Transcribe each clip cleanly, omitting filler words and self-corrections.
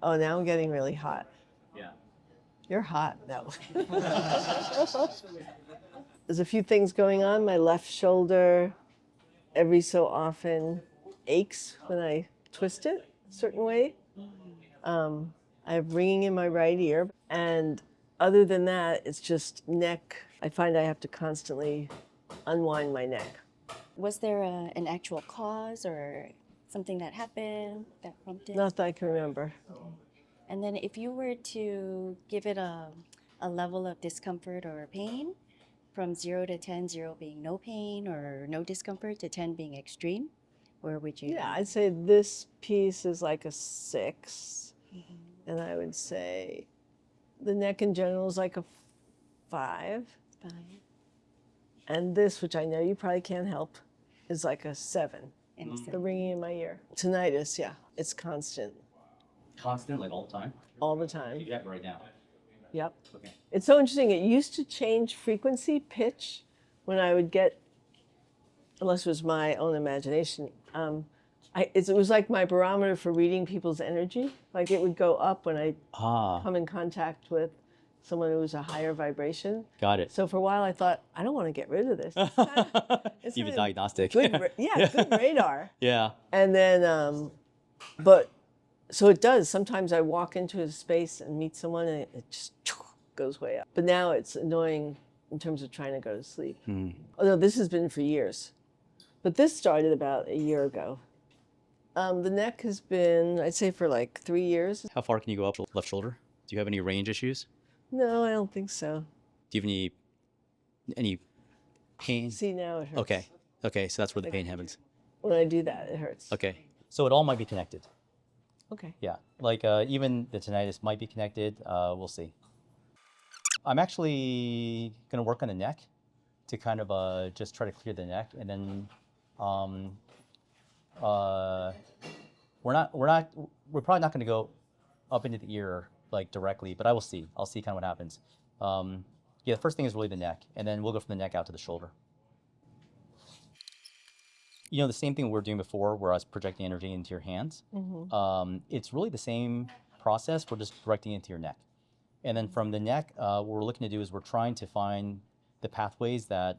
Oh, now I'm getting really hot. Yeah. You're hot. No. There's a few things going on. My left shoulder, every so often, aches when I twist it a certain way. I have ringing in my right ear. And other than that, it's just neck. I find I have to constantly unwind my neck. Was there an actual cause or something that happened that prompted? Not that I can remember. And then if you were to give it a level of discomfort or pain, from 0 to 10, 0 being no pain or no discomfort to 10 being extreme, where would you? Yeah, I'd say this piece is like a 6. And I would say the neck in general is like a 5. 5. And this, which I know you probably can't help, is like a 7. And a The 7. ringing in my ear. Tinnitus, yeah, it's constant, Constant, like all the time? all the time. You have it right now. Yep. Okay. It's so interesting. It used to change frequency, pitch, when I would get, unless it was my own imagination. It was like my barometer for reading people's energy. Like it would go up when I come in contact with someone who was a higher vibration. Got it. So for a while I thought, I don't want to get rid of this. It's Even kind of diagnostic. good, good radar. Yeah. And then, but, so it does. Sometimes I walk into a space and meet someone and it just goes way up. But now it's annoying in terms of trying to go to sleep. Although this has been for years. But this started about a year ago. The neck has been, I'd say, for like 3 years. How far can you go up left shoulder? Do you have any range issues? No, I don't think so. Do you have any pain? See, now it hurts. Okay. Okay, so that's where the pain happens. When I do that, it hurts. Okay. So it all might be connected. Okay. Yeah. Like even the tinnitus might be connected. We'll see. I'm actually going to work on the neck to kind of just try to clear the neck, and then we're probably not going to go up into the ear like directly, but I'll see kind of what happens. Yeah, the first thing is really the neck, and then we'll go from the neck out to the shoulder. You know, the same thing we were doing before where I was projecting energy into your hands. It's really the same process. We're just directing it into your neck. And then from the neck, what we're looking to do is we're trying to find the pathways that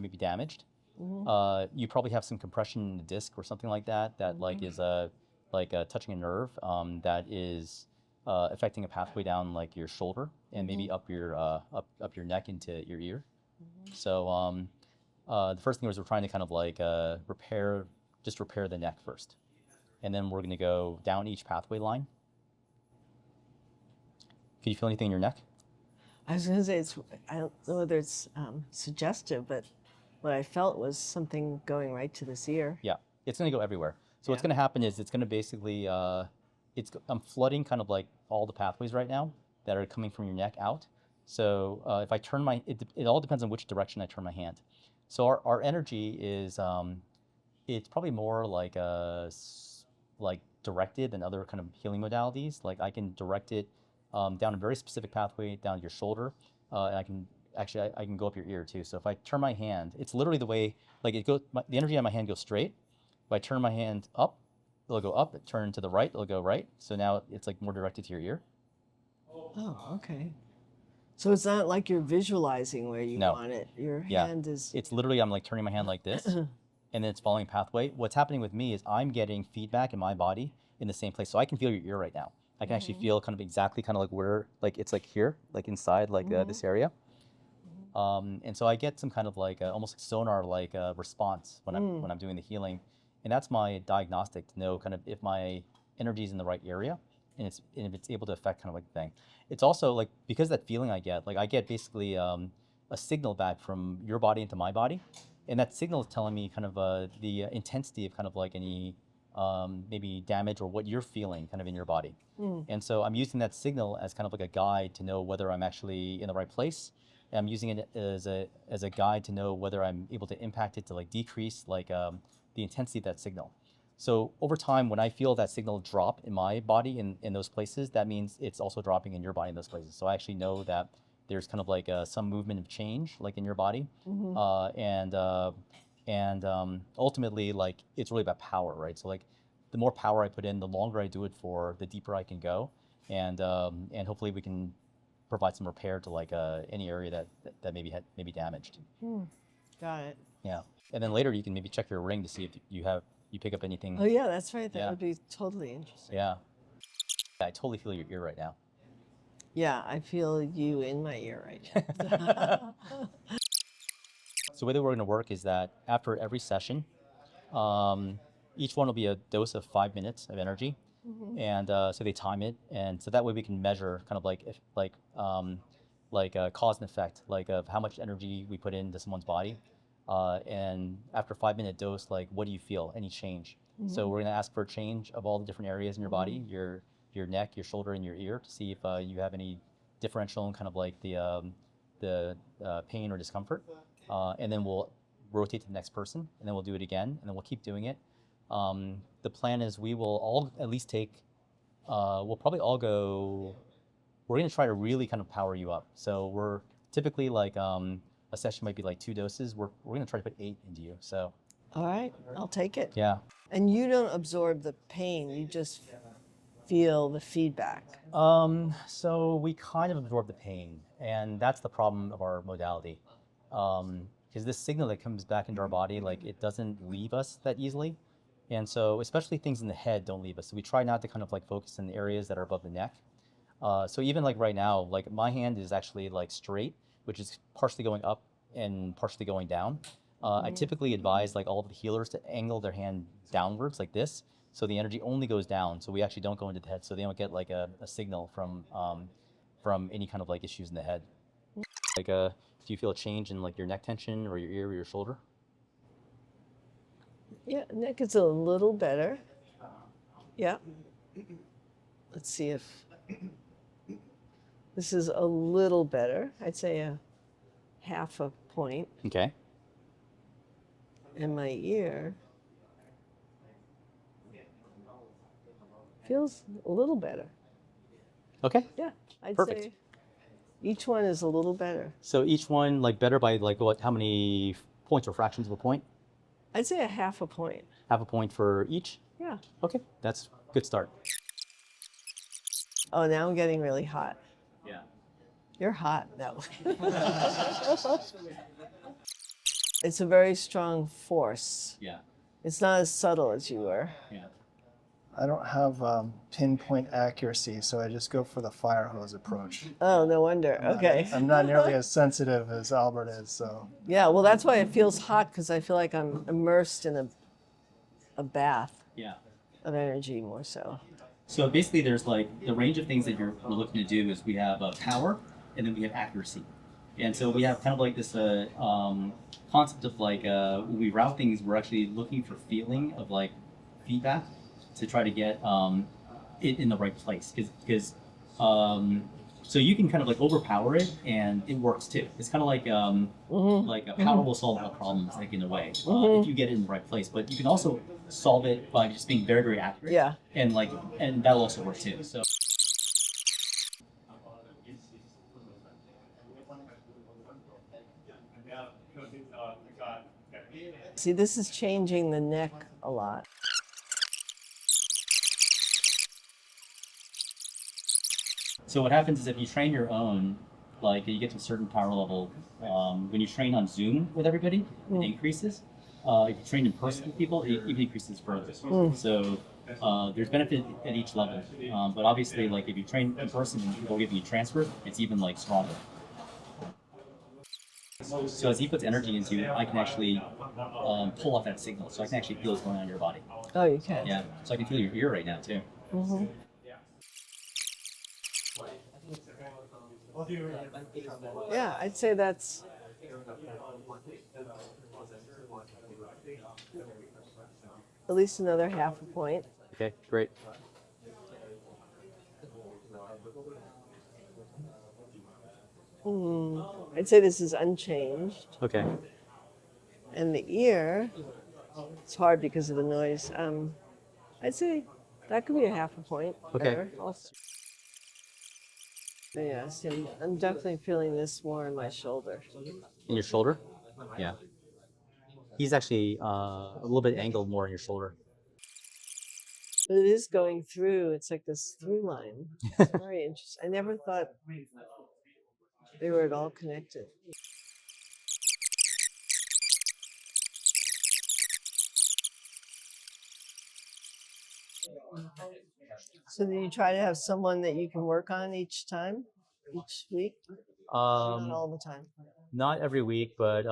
may be damaged. You probably have some compression in the disc or something like that like is touching a nerve that is affecting a pathway down like your shoulder and maybe up your neck into your ear. So the first thing was we're trying to kind of like repair the neck first, and then we're going to go down each pathway line. Can you feel anything in your neck? I was going to say, I don't know whether it's suggestive, but what I felt was something going right to this ear. Yeah, it's going to go everywhere. So what's going to happen is it's going to basically, I'm flooding kind of like all the pathways right now that are coming from your neck out. So if I turn it all depends on which direction I turn my hand. So our energy is, it's probably more like directed than other kind of healing modalities. Like I can direct it down a very specific pathway down your shoulder, and I can go up your ear too. So if I turn my hand, it's literally the way like the energy on my hand goes straight. If I turn my hand up, it'll go up. Turn to the right, it'll go right. So now it's like more directed to your ear. Oh, okay. So it's not like you're visualizing where you want it. Your hand is... It's literally, I'm like turning my hand like this, and then it's following pathway. What's happening with me is I'm getting feedback in my body in the same place. So I can feel your ear right now. I can actually feel kind of exactly kind of like where, like it's like here, like inside like this area. And so I get some kind of like almost like sonar like response when I'm doing the healing. And that's my diagnostic to know kind of if my energy is in the right area and if it's able to affect kind of like the thing. It's also like, because that feeling I get basically a signal back from your body into my body. And that signal is telling me kind of the intensity of kind of like any maybe damage or what you're feeling kind of in your body. And so I'm using that signal as kind of like a guide to know whether I'm actually in the right place. And I'm using it as a guide to know whether I'm able to impact it to like decrease like the intensity of that signal. So over time, when I feel that signal drop in my body in those places, that means it's also dropping in your body in those places. So I actually know that there's kind of like some movement of change like in your body. And ultimately, like it's really about power, right? So like the more power I put in, the longer I do it for, the deeper I can go, and hopefully we can provide some repair to like any area that maybe damaged. Got it. Yeah, and then later you can maybe check your ring to see if you pick up anything. Oh yeah, that's right. That Yeah. would be totally interesting. Yeah, I totally feel your ear right now. Yeah, I feel you in my ear right now. So the way that we're going to work is that after every session, each one will be a dose of 5 minutes of energy, and so they time it, and so that way we can measure kind of like if like cause and effect, like of how much energy we put into someone's body, and after 5 minute dose, like what do you feel? Any change? So we're going to ask for a change of all the different areas in your body, your neck, your shoulder, and your ear, to see if you have any differential in kind of like the pain or discomfort. And then we'll rotate to the next person, and then we'll do it again, and then we'll keep doing it. The plan is we will all at least take, we'll probably all go, we're going to try to really kind of power you up. So we're typically like, a session might be like 2 doses. We're going to try to put 8 into you. So All right, I'll take it. yeah. And you don't absorb the pain, you just feel the feedback. So we kind of absorb the pain, and that's the problem of our modality. Because this signal that comes back into our body, like it doesn't leave us that easily. And so especially things in the head don't leave us. So we try not to kind of like focus in the areas that are above the neck. So even like right now, like my hand is actually like straight, which is partially going up and partially going down. I typically advise like all of the healers to angle their hand downwards like this, so the energy only goes down. So we actually don't go into the head, so they don't get like a signal from any kind of like issues in the head. Like do you feel a change in like your neck tension or your ear or your shoulder? Yeah, neck is a little better. Yeah. Let's see if this is a little better. I'd say a half a point. Okay. And my ear feels a little better. Okay. Yeah, I'd Perfect. say each one is a little better. So each one like better by like what? How many points or fractions of a point? I'd say a half a point. Half a point for each? Yeah. Okay, that's a good start. Oh, now I'm getting really hot. Yeah. You're hot. No. It's a very strong force. Yeah. It's not as subtle as you were. Yeah. I don't have pinpoint accuracy, so I just go for the fire hose approach. Oh, no wonder. Okay. I'm not nearly as sensitive as Albert is, so. Yeah, well, that's why it feels hot, because I feel like I'm immersed in a bath Yeah. of energy more so. So basically, there's like the range of things that we're looking to do is we have power, and then we have accuracy, and so we have kind of like this concept of like when we route things, we're actually looking for feeling of like feedback to try to get it in the right place, because so you can kind of like overpower it and it works too. It's kind of like like a power will solve all problems like in a way if you get it in the right place, but you can also solve it by just being very, very accurate. Yeah. And like, and that'll also work too. So. See, this is changing the neck a lot. So what happens is if you train your own, like you get to a certain power level, when you train on Zoom with everybody, it increases. If you train in person with people, it even increases further. So there's benefit at each level. But obviously, like if you train in person and people give you transfer, it's even like stronger. So as he puts energy into you, I can actually pull off that signal. So I can actually feel what's going on in your body. Oh, you can? Yeah. So I can feel your ear right now too. Yeah, I'd say that's at least another half a point. Okay, great. I'd say this is unchanged. Okay. And the ear, it's hard because of the noise. I'd say that could be a half a point. Okay. Better also. Yeah, see, I'm definitely feeling this more in my shoulder. In your shoulder? Yeah. He's actually a little bit angled more in your shoulder. But it is going through. It's like this through line. It's very interesting. I never thought they were at all connected. So then you try to have someone that you can work on each time, each week? Not all the time. Not every week, but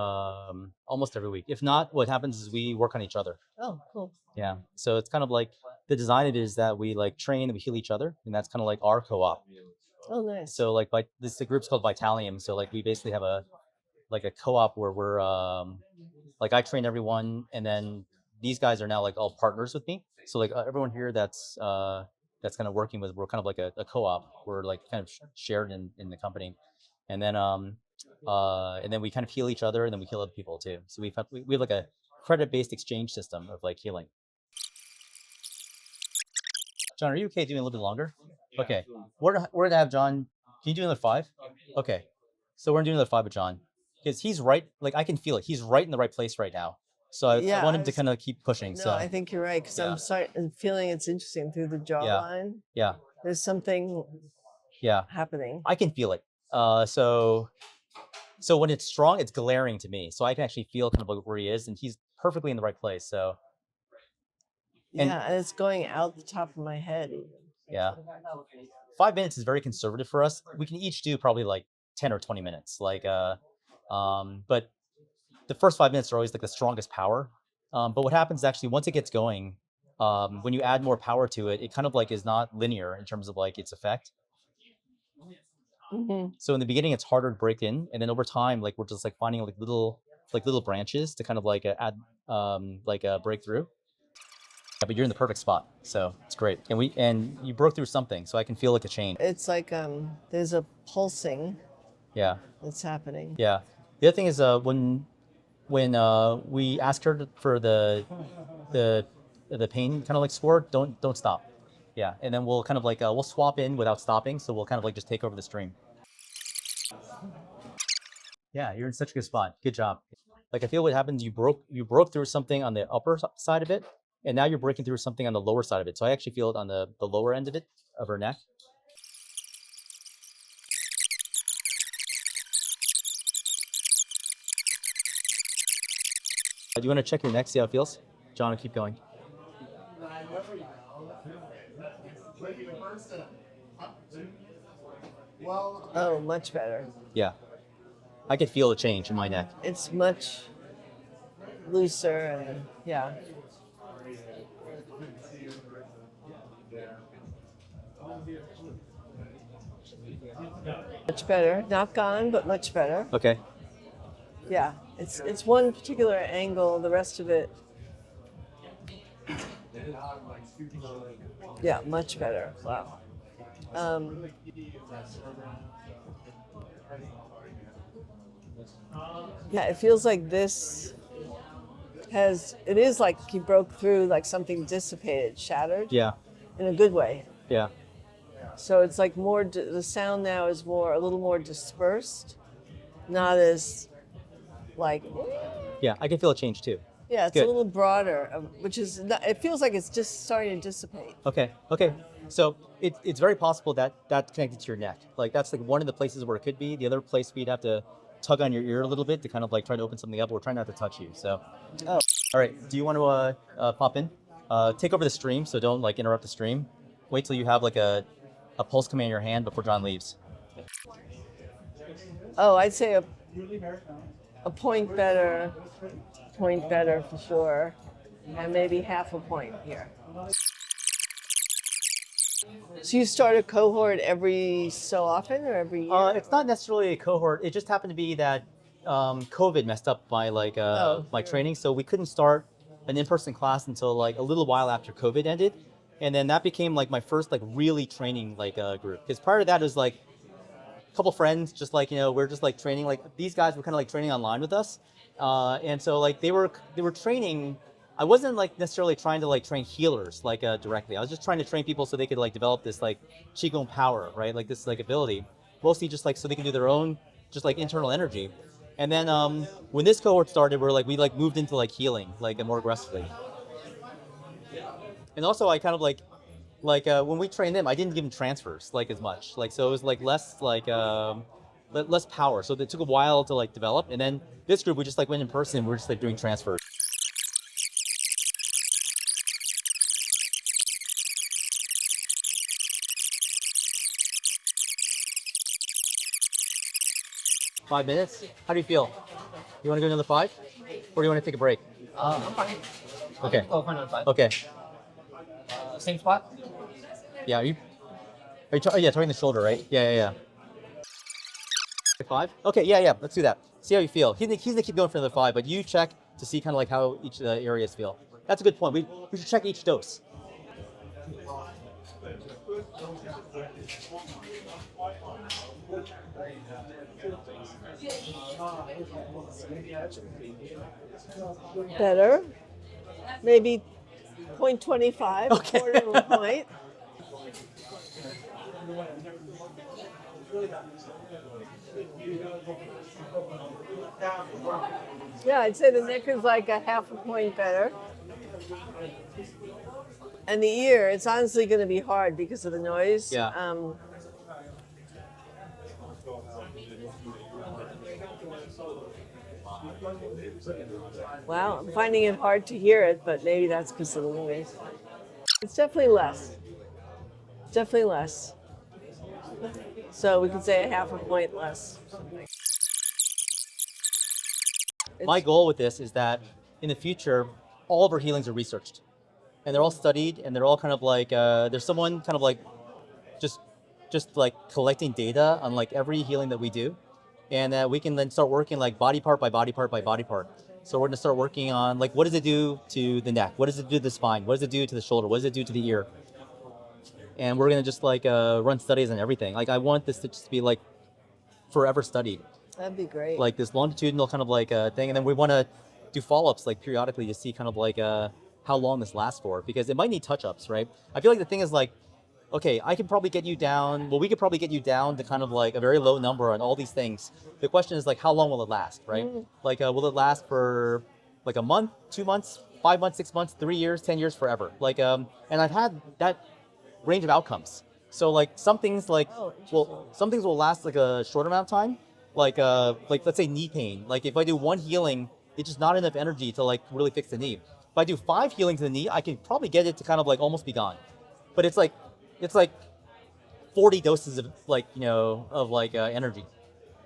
almost every week. If not, what happens is we work on each other. Oh, cool. Yeah. So it's kind of like the design of it is that we like train and we heal each other, and that's kind of like our co-op. Oh, nice. So like the group's called Vitalium. So like we basically have a co-op where we're like I train everyone, and then these guys are now like all partners with me. So like everyone here that's kind of working with, we're kind of like a co-op. We're like kind of shared in the company, and then we kind of heal each other, and then we heal other people too. So we have like a credit-based exchange system of like healing. John, are you okay doing a little bit longer? Okay, we're gonna have John. Can you do another 5? Okay, so we're gonna do another 5 with John because he's right. Like I can feel it. He's right in the right place right now. So I want him to kind of keep pushing. No, so I think you're right because I'm feeling it's interesting through the jawline. Yeah. There's something happening. I can feel it. So when it's strong, it's glaring to me. So I can actually feel kind of like where he is, and he's perfectly in the right place. So and it's going out the top of my head. Yeah. 5 minutes is very conservative for us. We can each do probably like 10 or 20 minutes. Like but the first 5 minutes are always like the strongest power. But what happens actually once it gets going, when you add more power to it, it kind of like is not linear in terms of like its effect. Mm-hmm. So in the beginning, it's harder to break in, and then over time, like we're just like finding like little branches to kind of like add like a breakthrough. Yeah, but you're in the perfect spot, so it's great. And you broke through something, so I can feel like a change. It's like there's a pulsing. Yeah. That's happening. Yeah. The other thing is when we ask her for the pain kind of like score, don't stop. Yeah, and then we'll kind of like we'll swap in without stopping, so we'll kind of like just take over the stream. Yeah, you're in such a good spot. Good job. Like I feel what happens, you broke through something on the upper side of it, and now you're breaking through something on the lower side of it. So I actually feel it on the lower end of it, of her neck. Do you want to check your neck, see how it feels? John, keep going. Oh, much better. Yeah. I can feel a change in my neck. It's much looser and yeah. Much better. Not gone, but much better. Okay. Yeah. It's one particular angle, the rest of it. Yeah, much better. Wow. Yeah, it feels like this it is like he broke through, like something dissipated, shattered. Yeah. In a good way. Yeah. So it's like more, the sound now is a little more dispersed, not as like. Yeah, I can feel a change too. Yeah, it's good. A little broader, which is, it feels like it's just starting to dissipate. Okay. So it's very possible that that's connected to your neck. Like that's like one of the places where it could be. The other place we'd have to tug on your ear a little bit to kind of like try to open something up. We're trying not to touch you. So, all right. Do you want to pop in? Take over the stream, so don't like interrupt the stream. Wait till you have like a pulse coming in your hand before John leaves. Oh, I'd say a point better for sure, and maybe half a point here. So you start a cohort every so often or every year? It's not necessarily a cohort. It just happened to be that COVID messed up my my training, so we couldn't start an in-person class until like a little while after COVID ended, and then that became like my first like really training like group. Because prior to that it was like a couple friends, just like we're just like training. Like these guys were kind of like training online with us, and so like they were training. I wasn't like necessarily trying to like train healers like directly. I was just trying to train people so they could like develop this like qigong power, right? Like this like ability, mostly just like so they can do their own just like internal energy. And then when this cohort started, we like moved into like healing like more aggressively. And also I kind of when we trained them, I didn't give them transfers like as much. Like so it was like less less power. So it took a while to like develop. And then this group we just like went in person. We're just like doing transfers. Five minutes? How do you feel? You want to go another 5? Or do you want to take a break? I'm fine. Okay. Go for another 5. Okay. Same spot? Yeah, yeah, targeting the shoulder, right? Yeah. 5? Okay, yeah, let's do that. See how you feel. He's gonna keep going for another 5, but you check to see kind of like how each areas feel. That's a good point. We should check each dose. Better. Maybe 0.25, Okay. a quarter of a point. Yeah, I'd say the neck is like a half a point better. And the ear, it's honestly going to be hard because of the noise. Yeah. Wow, I'm finding it hard to hear it, but maybe that's because of the noise. It's definitely less. Definitely less. So we could say a half a point less. My goal with this is that in the future, all of our healings are researched. And they're all studied, and they're all kind of like, there's someone kind of like just like collecting data on like every healing that we do. And we can then start working like body part by body part by body part. So we're gonna start working on like, what does it do to the neck? What does it do to the spine? What does it do to the shoulder? What does it do to the ear? And we're gonna just like run studies on everything. Like I want this to just be like forever studied. That'd be great. Like this longitudinal kind of like thing. And then we wanna do follow-ups like periodically to see kind of like how long this lasts for, because it might need touch-ups, right? I feel like the thing is like, okay, I can probably get you down, well, we could probably get you down to kind of like a very low number on all these things. The question is like, how long will it last, right? Like, will it last for like a month, 2 months, 5 months, 6 months, 3 years, 10 years, forever? Like, and I've had that range of outcomes. So like some things like, some things will last like a short amount of time. Like let's say knee pain. Like if I do one healing, it's just not enough energy to like really fix the knee. If I do 5 healings in the knee, I can probably get it to kind of like almost be gone. But it's like 40 doses of like, energy.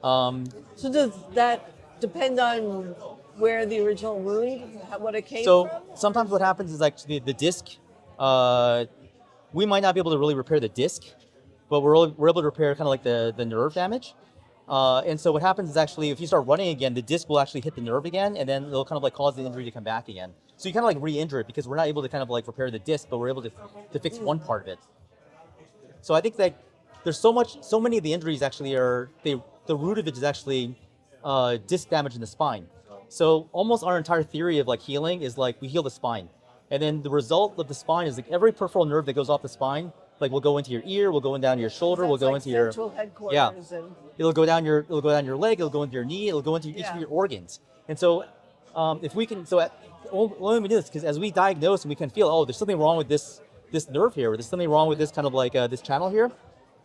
So does that depend on where the original wound, what it came So from? sometimes what happens is like the disc, we might not be able to really repair the disc, but we're able to repair kind of like the nerve damage. And so what happens is actually, if you start running again, the disc will actually hit the nerve again, and then it'll kind of like cause the injury to come back again. So you kind of like re-injure it because we're not able to kind of like repair the disc, but we're able to fix one part of it. So I think that there's so many of the injuries actually the root of it is actually disc damage in the spine. So almost our entire theory of like healing is like we heal the spine. And then the result of the spine is like every peripheral nerve that goes off the spine, like will go into your ear, will go down your shoulder, will go That's into like your central headquarters. Yeah. And It'll go down your leg, it'll go into your knee, it'll go into each of your organs. And so if we can, only we do this because as we diagnose and we can feel, oh, there's something wrong with this nerve here, or there's something wrong with this kind of like this channel here.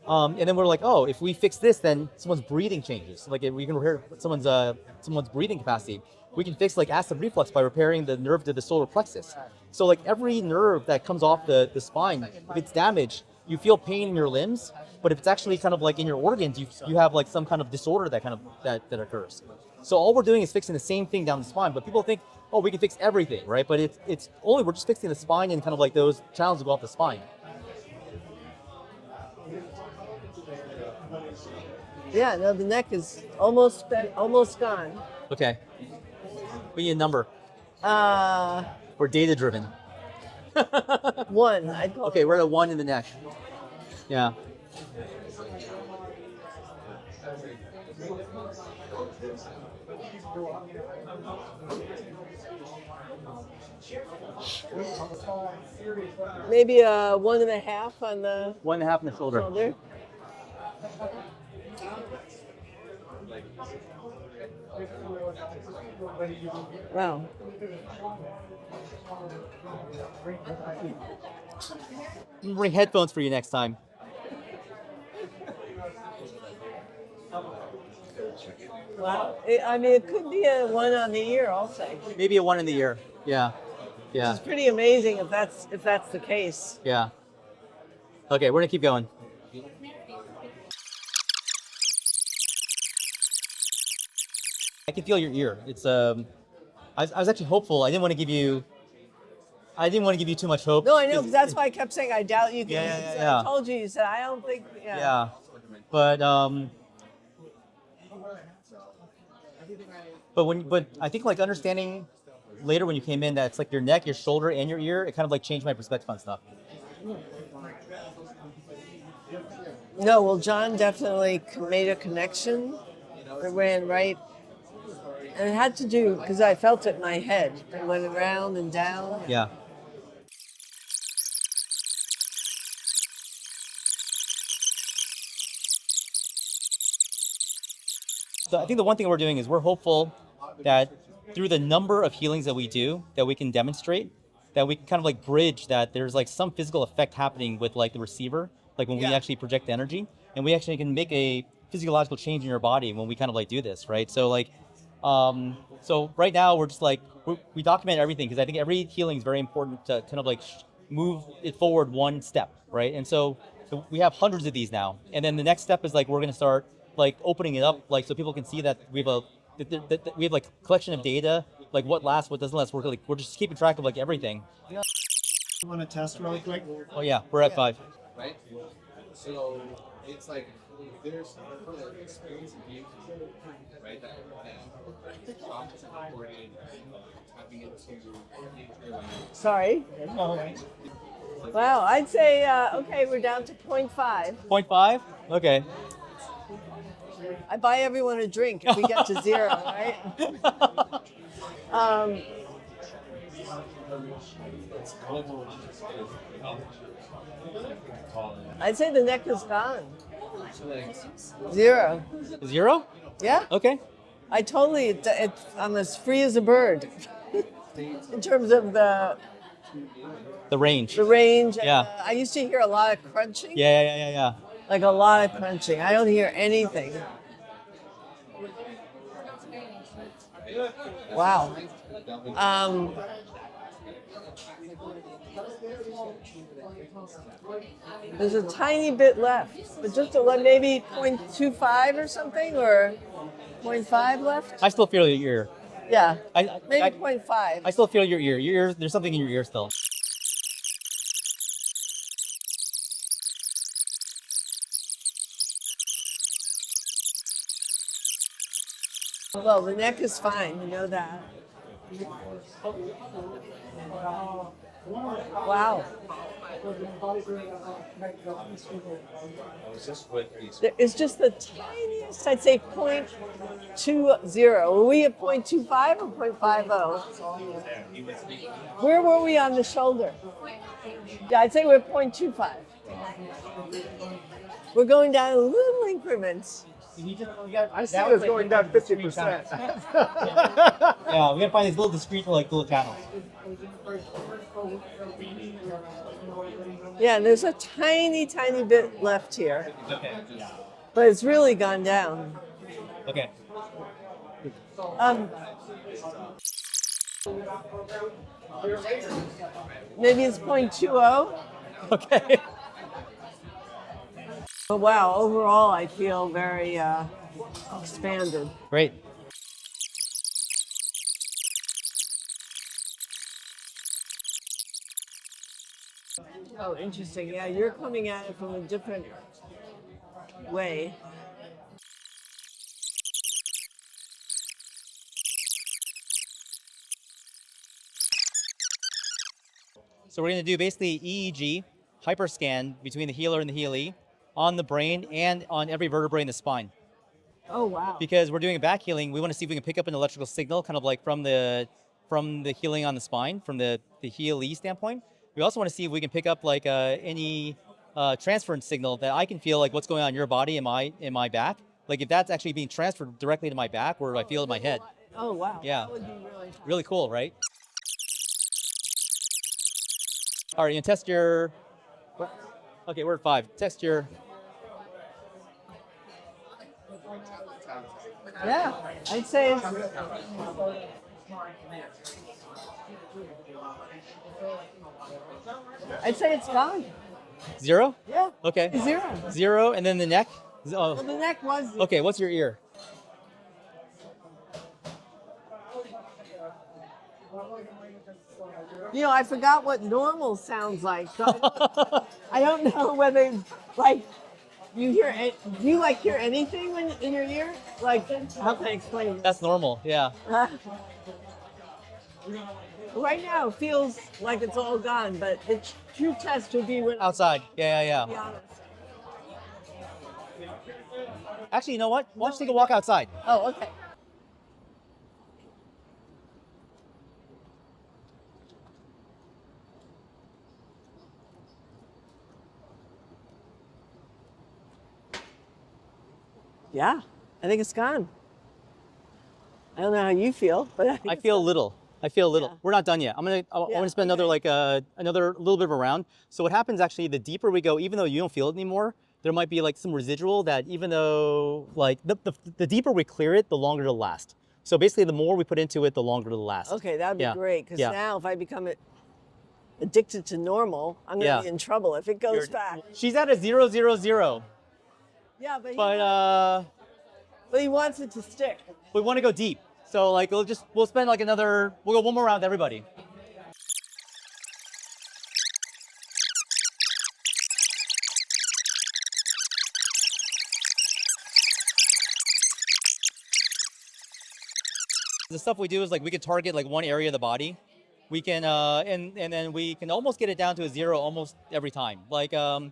And then we're like, oh, if we fix this, then someone's breathing changes. Like if we can repair someone's breathing capacity. We can fix like acid reflux by repairing the nerve to the solar plexus. So like every nerve that comes off the spine, if it's damaged, you feel pain in your limbs. But if it's actually kind of like in your organs, you have like some kind of disorder that occurs. So all we're doing is fixing the same thing down the spine. But people think, oh, we can fix everything, right? But it's only we're just fixing the spine and kind of like those channels that go off the spine. yeah, no, the neck is almost gone. Okay. We need a number. Uh, We're data driven. 1. I'd call Okay, it. we're at a 1 in the neck. Yeah. Maybe a 1.5 on the 1.5 in the shoulder. shoulder. Wow. I'm gonna bring headphones for you next time. Wow. I mean, it could be a one on the ear also. Maybe a one in the ear. Yeah. Yeah. It's pretty amazing if that's the case. Yeah. Okay, we're gonna keep going. I can feel your ear. It's I was actually hopeful. I didn't want to give you too much hope. No, I know, because that's why I kept saying I doubt you can. Yeah. I told you. You said I don't think. Yeah. Yeah. But but I think like understanding later when you came in that it's like your neck, your shoulder, and your ear, it kind of like changed my perspective on stuff. No, well, John definitely made a connection. It ran right. And it had to do, because I felt it in my head. It went around and down. Yeah. So I think the one thing we're doing is we're hopeful that through the number of healings that we do, that we can demonstrate, that we can kind of like bridge that there's like some physical effect happening with like the receiver, like when we actually project energy, and we actually can make a physiological change in your body when we kind of like do this, right? So like, so right now we're just like, we document everything because I think every healing is very important to kind of like move it forward one step, right? And so we have hundreds of these now, and then the next step is like we're gonna start like opening it up, like so people can see that we have we have like collection of data, like what lasts, what doesn't last. We're just keeping track of like everything. You want to test really quick? Oh yeah, we're at 5. Right? So it's like there's an experience of you, right? That talks and recorded, tapping into. Sorry. Wow, I'd say, okay, we're down to 0.5. 0.5? Okay. I buy everyone a drink if we get to 0, right? I'd say the neck is gone. 0. 0? Yeah, Okay. I totally, I'm as free as a bird in terms of the range. range. Yeah. I used to hear a lot of crunching. Yeah. Like a lot of crunching. I don't hear anything. Wow. There's a tiny bit left, but just maybe 0.25 or something, or 0.5 left. I still feel your ear. Yeah, I maybe 0.5. I still feel your ear. Your ear, there's something in your ear still. Well, the neck is fine. You know that. Wow. It's just the tiniest, I'd say 0.20. Were we at 0.25 or 0.50? Where were we on the shoulder? Yeah, I'd say we're 0.25. We're going down in little increments. I see it as going down 50%. Yeah, we gotta find these little discrete little channels. Yeah, and there's a tiny, tiny bit left here. Okay. But it's really gone down. Okay. Maybe it's 0.20. Okay. But wow, overall I feel very expanded. Great. Oh, interesting. Yeah, you're coming at it from a different way. So we're going to do basically EEG, hyperscan between the healer and the healee on the brain and on every vertebrae in the spine. Oh, wow. Because we're doing a back healing, we want to see if we can pick up an electrical signal, kind of like from the healing on the spine, from the healee standpoint. We also want to see if we can pick up like any transference signal that I can feel like what's going on in your body in my back, like if that's actually being transferred directly to my back or I feel it in my head. Oh, wow. Yeah. That would be really fun. Really cool, right? All right, you can test your. Okay, we're at 5. Test your. Yeah, I'd say it's, gone. 0? Yeah. Okay. 0. 0, and then the neck? Well, Oh, the neck was. okay, what's your ear? You know, I forgot what normal sounds like. So I don't know whether, like, you hear. Do you like hear anything when in your ear? Like, how can I explain? That's normal, yeah. Right now, it feels like it's all gone, but the true test would be when. Outside, yeah. To be honest. Actually, you know what? Why don't you take a walk outside? Oh, okay. Yeah, I think it's gone. I don't know how you feel, but I think I feel a little. Yeah. We're not done yet. I want to spend another another little bit of a round. So what happens actually, the deeper we go, even though you don't feel it anymore, there might be like some residual that even though like the deeper we clear it, the longer it'll last. So basically, the more we put into it, the longer it'll last. Okay, that'd be Yeah. great, because Yeah. now if I become addicted to normal, I'm gonna Yeah. be in trouble if it goes back. She's at a 0, 0, 0, Yeah, but but he wants it to stick. we want to go deep. So like we'll spend like we'll go one more round, everybody. The stuff we do is like we can target like one area of the body. We can and then we can almost get it down to a 0 almost every time. Like and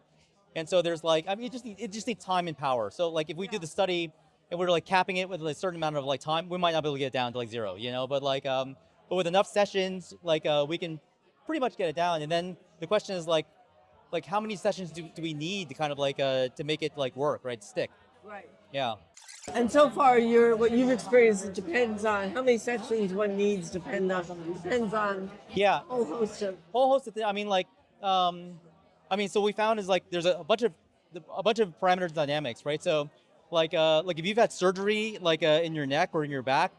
so there's like I mean it just needs time and power. So like if we do the study and we're like capping it with a certain amount of like time, we might not be able to get it down to like 0, you know. But like but with enough sessions, like we can pretty much get it down. And then the question is like how many sessions do we need to kind of like to make it like work, right? Stick. Right. Yeah. And so far, what you've experienced, it depends on how many sessions one needs. Depends on Yeah. a whole host of. Whole host of things. I mean, like, so we found is like there's a bunch of parameters dynamics, right? So, like if you've had surgery, like in your neck or in your back,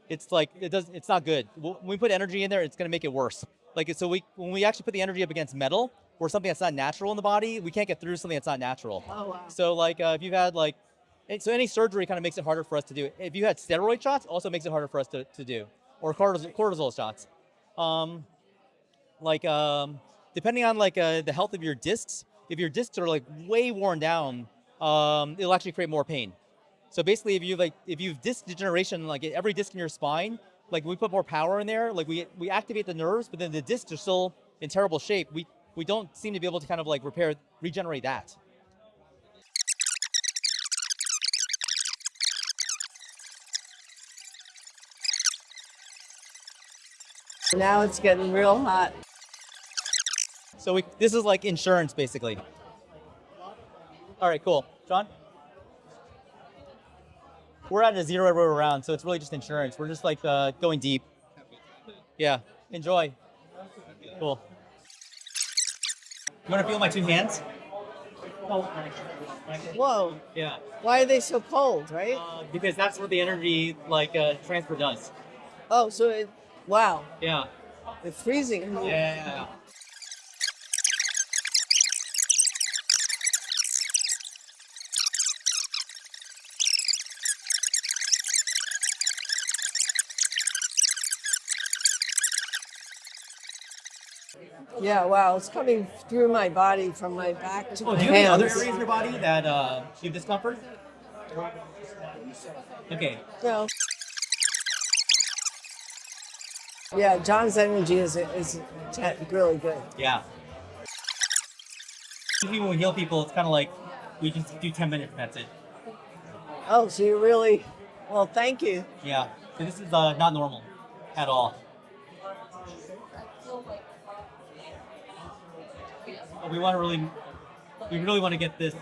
it's like it's not good. When we put energy in there, it's gonna make it worse. Like so, when we actually put the energy up against metal or something that's not natural in the body, we can't get through something that's not natural. Oh wow. So like if you've had like, so any surgery kind of makes it harder for us to do. If you had steroid shots, also makes it harder for us to do, or cortisol shots. Depending on like the health of your discs, if your discs are like way worn down, it'll actually create more pain. So basically, if you've disc degeneration, like every disc in your spine, like we put more power in there, like we activate the nerves, but then the discs are still in terrible shape. We don't seem to be able to kind of like regenerate that. Now it's getting real hot. So this is like insurance, basically. All right, cool. John? We're at a 0 everywhere around, so it's really just insurance. We're just like going deep. Yeah, enjoy. Cool. You want to feel my 2 hands? Whoa. Yeah. Why are they so cold, right? Because that's what the energy transfer does. Oh, so wow. Yeah. It's freezing. Yeah. Yeah, wow. It's coming through my body from my back to my Do you have any other hands. areas in your body that you have discomfort? Okay. No. Yeah, John's energy is really good. Yeah. Usually when we heal people, it's kind of like we just do 10 minutes and that's it. Oh, so you really, well, thank you. Yeah. So this is not normal at all. But we really want to get this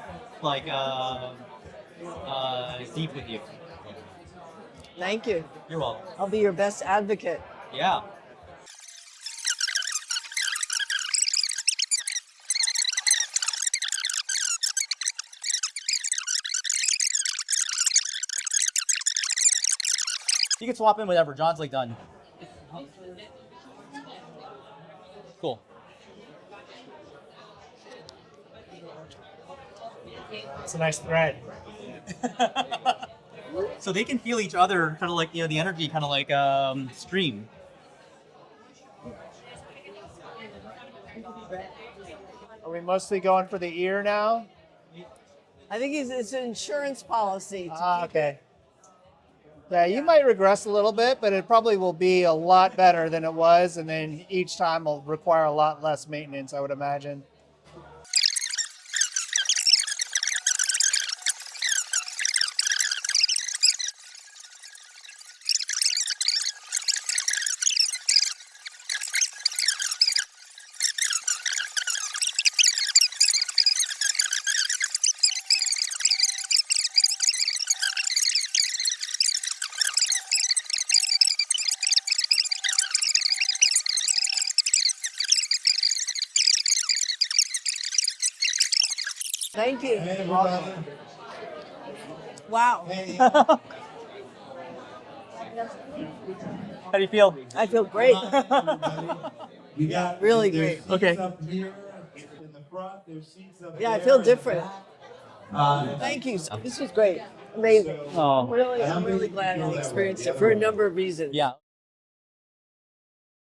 like deep with you. Thank you. You're welcome. I'll be your best advocate. Yeah. You can swap in whatever. John's like done. Cool. It's a nice thread. So they can feel each other, kind of like, the energy kind of like stream. Are we mostly going for the ear now? I think it's an insurance policy. Okay. Yeah, you might regress a little bit, but it probably will be a lot better than it was, and then each time will require a lot less maintenance, I would imagine. Thank you. Wow. How do you feel? I feel great. Really great. Okay. Yeah, I feel different. Thank you. This was great. Amazing. Oh. I'm really glad I experienced it for a number of reasons. Yeah.